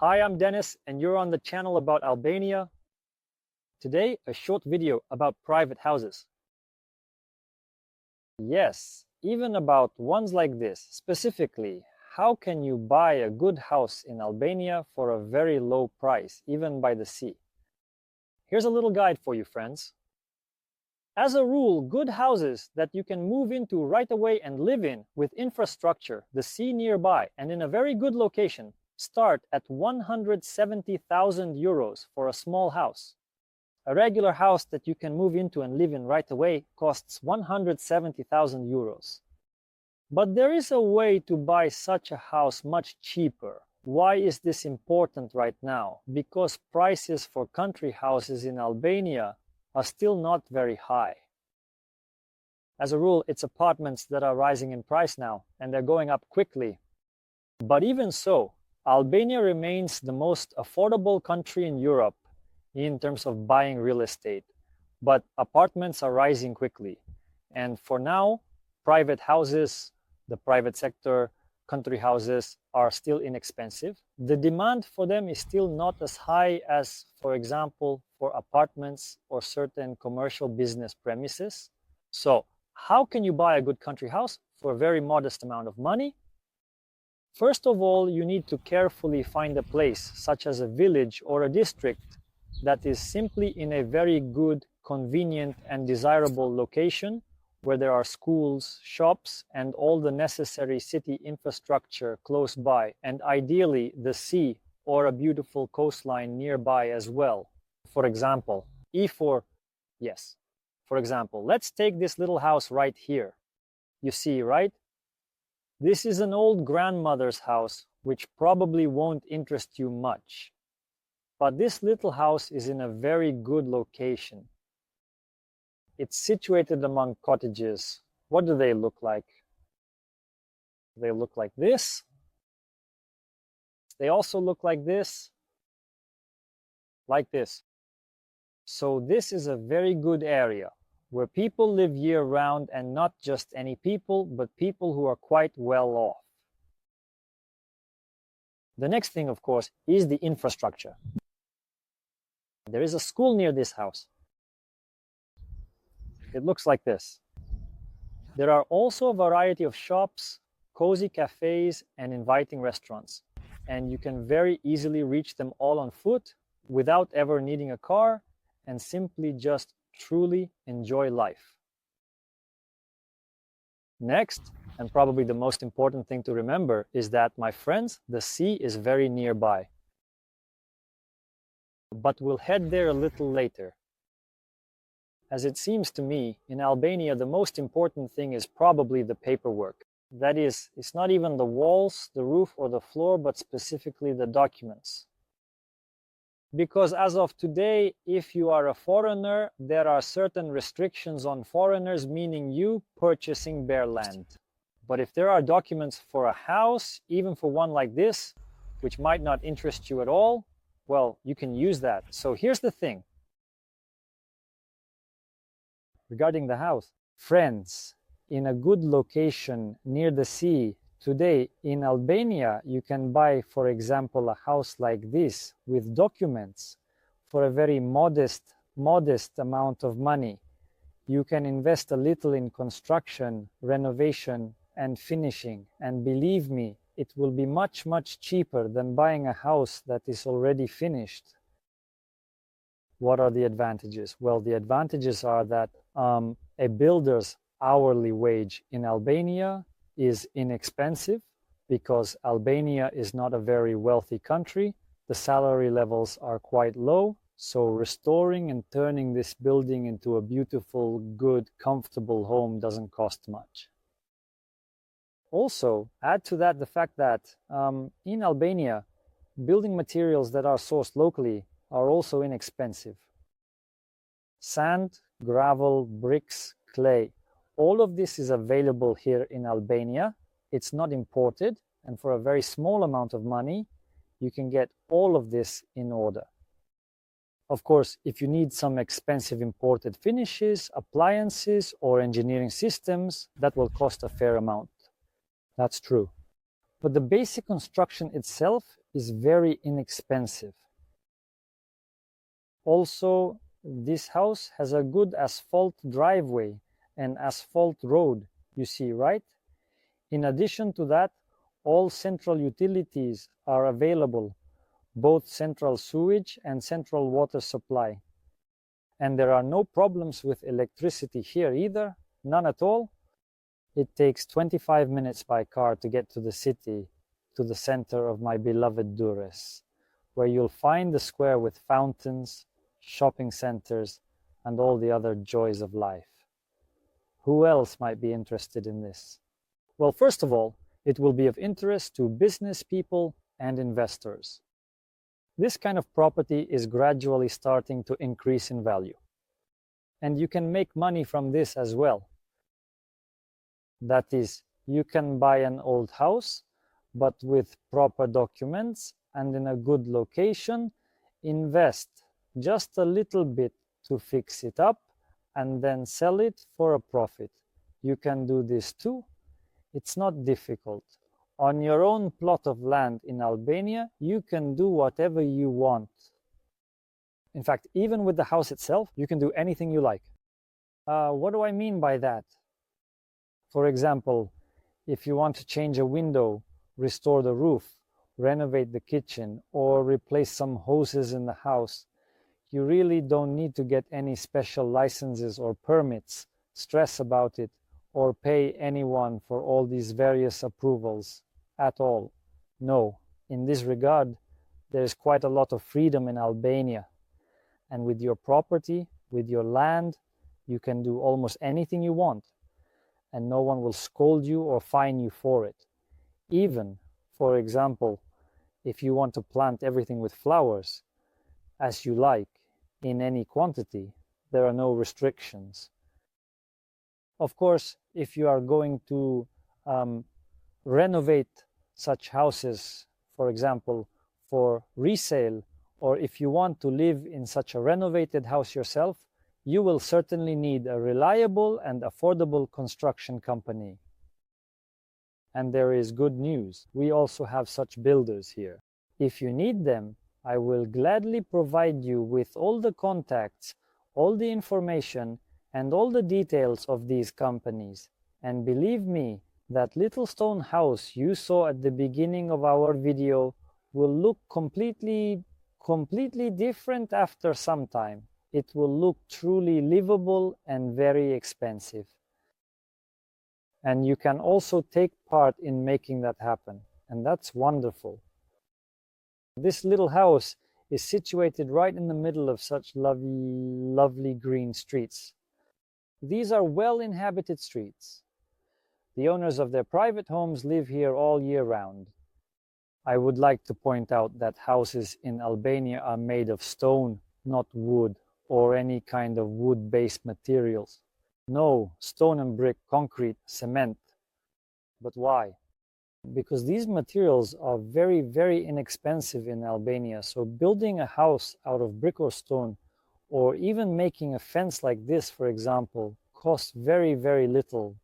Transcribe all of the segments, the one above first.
Hi, I'm Dennis, and you're on the channel about Albania. Today, a short video about private houses. Yes, even about ones like this. Specifically, how can you buy a good house in Albania for a very low price, even by the sea? Here's a little guide for you, friends. As a rule, good houses that you can move into right away and live in with infrastructure, the sea nearby, and in a very good location start at 170,000 euros for a small house. A regular house that you can move into and live in right away costs 170,000 euros. But there is a way to buy such a house much cheaper. Why is this important right now? Because prices for country houses in Albania are still not very high. As a rule, it's apartments that are rising in price now, and they're going up quickly. But even so, Albania remains the most affordable country in Europe in terms of buying real estate. But apartments are rising quickly. And for now, private houses, the private sector, country houses are still inexpensive. The demand for them is still not as high as, for example, for apartments or certain commercial business premises. So, how can you buy a good country house for a very modest amount of money? First of all, you need to carefully find a place, such as a village or a district, that is simply in a very good, convenient, and desirable location, where there are schools, shops, and all the necessary city infrastructure close by, and ideally the sea or a beautiful coastline nearby as well. For example, let's take this little house right here. You see, right? This is an old grandmother's house, which probably won't interest you much. But this little house is in a very good location. It's situated among cottages. What do they look like? They look like this. They also look like this. Like this. So this is a very good area where people live year-round, and not just any people, but people who are quite well off. The next thing, of course, is the infrastructure. There is a school near this house. It looks like this. There are also a variety of shops, cozy cafes, and inviting restaurants. And you can very easily reach them all on foot without ever needing a car, and simply just truly enjoy life. Next, and probably the most important thing to remember, is that, my friends, the sea is very nearby. But we'll head there a little later. As it seems to me, in Albania, the most important thing is probably the paperwork. That is, it's not even the walls, the roof, or the floor, but specifically the documents. Because as of today, if you are a foreigner, there are certain restrictions on foreigners, meaning you purchasing bare land. But if there are documents for a house, even for one like this, which might not interest you at all, well, you can use that. So here's the thing. Regarding the house, friends, in a good location near the sea, today in Albania, you can buy, for example, a house like this with documents for a very modest amount of money. You can invest a little in construction, renovation, and finishing. And believe me, it will be much, much cheaper than buying a house that is already finished. What are the advantages? Well, the advantages are that a builder's hourly wage in Albania is inexpensive, because Albania is not a very wealthy country. The salary levels are quite low, so restoring and turning this building into a beautiful, good, comfortable home doesn't cost much. Also, add to that the fact that in Albania, building materials that are sourced locally are also inexpensive. Sand, gravel, bricks, clay, all of this is available here in Albania. It's not imported, and for a very small amount of money, you can get all of this in order. Of course, if you need some expensive imported finishes, appliances, or engineering systems, that will cost a fair amount. That's true. But the basic construction itself is very inexpensive. Also, this house has a good asphalt driveway and asphalt road, you see, right? In addition to that, all central utilities are available, both central sewage and central water supply. And there are no problems with electricity here either, none at all. It takes 25 minutes by car to get to the city, to the center of my beloved Durrës, where you'll find the square with fountains, shopping centers, and all the other joys of life. Who else might be interested in this? Well, first of all, it will be of interest to business people and investors. This kind of property is gradually starting to increase in value. And you can make money from this as well. That is, you can buy an old house, but with proper documents and in a good location, invest just a little bit to fix it up and then sell it for a profit. You can do this too. It's not difficult. On your own plot of land in Albania, you can do whatever you want. In fact, even with the house itself, you can do anything you like. What do I mean by that? For example, if you want to change a window, restore the roof, renovate the kitchen, or replace some hoses in the house, you really don't need to get any special licenses or permits, stress about it, or pay anyone for all these various approvals at all. No, in this regard, there is quite a lot of freedom in Albania. And with your property, with your land, you can do almost anything you want. And no one will scold you or fine you for it. Even, for example, if you want to plant everything with flowers, as you like, in any quantity, there are no restrictions. Of course, if you are going to renovate such houses, for example, for resale, or if you want to live in such a renovated house yourself, you will certainly need a reliable and affordable construction company. And there is good news. We also have such builders here. If you need them, I will gladly provide you with all the contacts, all the information, and all the details of these companies. And believe me, that little stone house you saw at the beginning of our video will look completely different after some time. It will look truly livable and very expensive. And you can also take part in making that happen. And that's wonderful. This little house is situated right in the middle of such lovely green streets. These are well-inhabited streets. The owners of their private homes live here all year round. I would like to point out that houses in Albania are made of stone, not wood, or any kind of wood-based materials. No, stone and brick, concrete, cement. But why? Because these materials are very inexpensive in Albania, so building a house out of brick or stone, or even making a fence like this, for example, costs very little.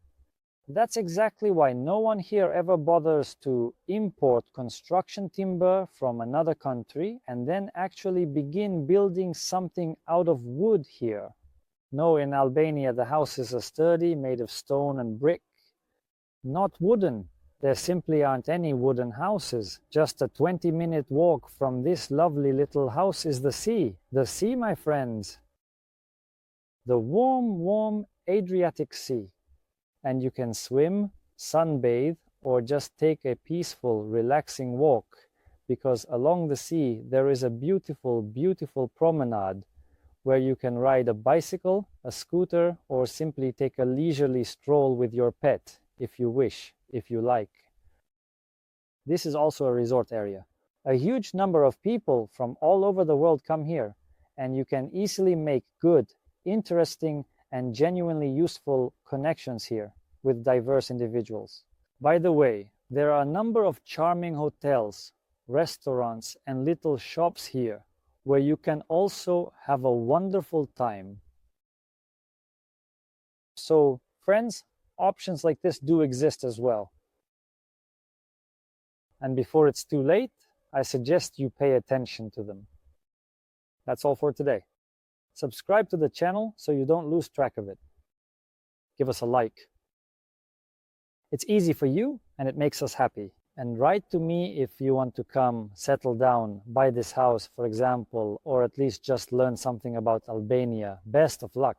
That's exactly why no one here ever bothers to import construction timber from another country and then actually begin building something out of wood here. No, in Albania the houses are sturdy, made of stone and brick, not wooden. There simply aren't any wooden houses. Just a 20-minute walk from this lovely little house is the sea. The sea, my friends. The warm Adriatic Sea. And you can swim, sunbathe, or just take a peaceful, relaxing walk, because along the sea there is a beautiful promenade where you can ride a bicycle, a scooter, or simply take a leisurely stroll with your pet, if you wish, if you like. This is also a resort area. A huge number of people from all over the world come here, and you can easily make good, interesting, and genuinely useful connections here with diverse individuals. By the way, there are a number of charming hotels, restaurants, and little shops here where you can also have a wonderful time. So, friends, options like this do exist as well. And before it's too late, I suggest you pay attention to them. That's all for today. Subscribe to the channel so you don't lose track of it. Give us a like. It's easy for you and it makes us happy. And write to me if you want to come, settle down, buy this house, for example, or at least just learn something about Albania. Best of luck!